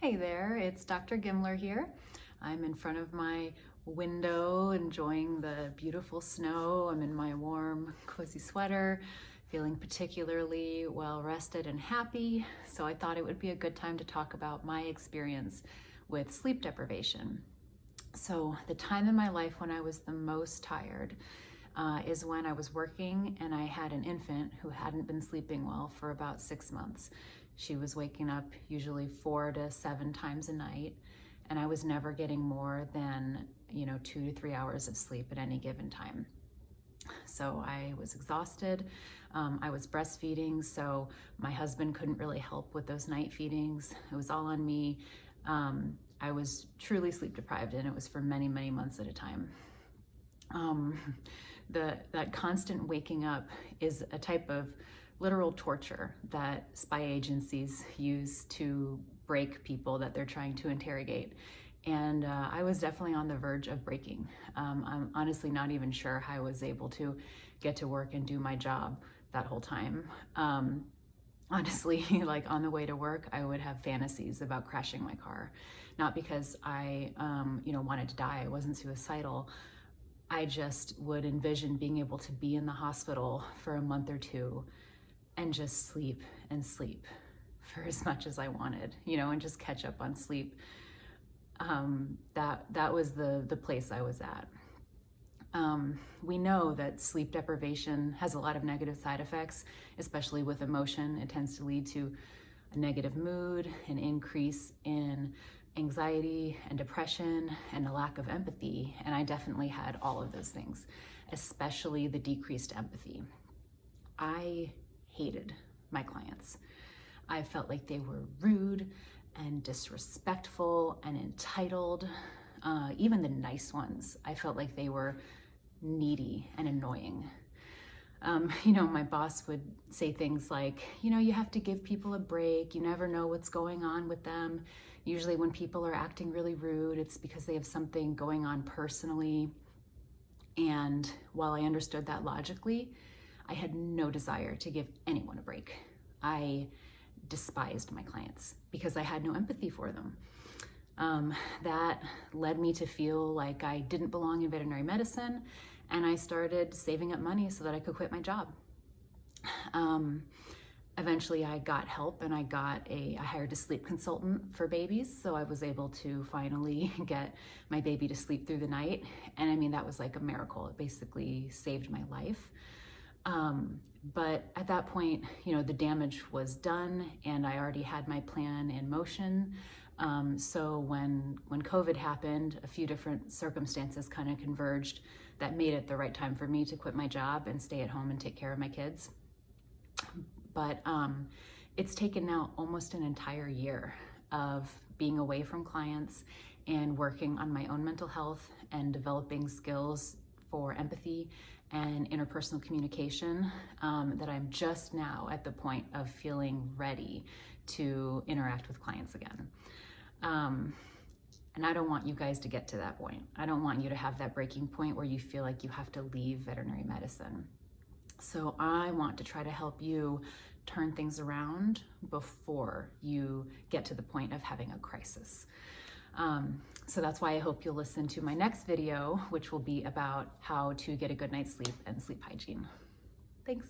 Hi there, it's Dr. Gimmler here. I'm in front of my window enjoying the beautiful snow. I'm in my warm, cozy sweater, feeling particularly well rested and happy. So I thought it would be a good time to talk about my experience with sleep deprivation. So the time in my life when I was the most tired is when I was working and I had an infant who hadn't been sleeping well for about 6 months. She was waking up usually 4 to 7 times a night, and I was never getting more than 2 to 3 hours of sleep at any given time. So I was exhausted. I was breastfeeding, so my husband couldn't really help with those night feedings. It was all on me. I was truly sleep deprived, and it was for many, many months at a time. That constant waking up is a type of literal torture that spy agencies use to break people that they're trying to interrogate. And I was definitely on the verge of breaking. I'm honestly not even sure how I was able to get to work and do my job that whole time. Honestly, like on the way to work, I would have fantasies about crashing my car. Not because I wanted to die, I wasn't suicidal. I just would envision being able to be in the hospital for a month or two and just sleep and sleep for as much as I wanted, and just catch up on sleep. That was the place I was at. We know that sleep deprivation has a lot of negative side effects, especially with emotion. It tends to lead to a negative mood, an increase in anxiety and depression, and a lack of empathy. And I definitely had all of those things, especially the decreased empathy. I hated my clients. I felt like they were rude and disrespectful and entitled. Even the nice ones, I felt like they were needy and annoying. My boss would say things like, you have to give people a break. You never know what's going on with them. Usually when people are acting really rude, it's because they have something going on personally. And while I understood that logically, I had no desire to give anyone a break. I despised my clients because I had no empathy for them. That led me to feel like I didn't belong in veterinary medicine, and I started saving up money so that I could quit my job. Eventually I got help, and I hired a sleep consultant for babies, so I was able to finally get my baby to sleep through the night. And I mean, that was like a miracle. It basically saved my life. But at that point, the damage was done, and I already had my plan in motion. So when COVID happened, a few different circumstances kind of converged that made it the right time for me to quit my job and stay at home and take care of my kids. But it's taken now almost an entire year of being away from clients and working on my own mental health and developing skills for empathy and interpersonal communication, that I'm just now at the point of feeling ready to interact with clients again. And I don't want you guys to get to that point. I don't want you to have that breaking point where you feel like you have to leave veterinary medicine. So I want to try to help you turn things around before you get to the point of having a crisis. So that's why I hope you'll listen to my next video, which will be about how to get a good night's sleep and sleep hygiene. Thanks.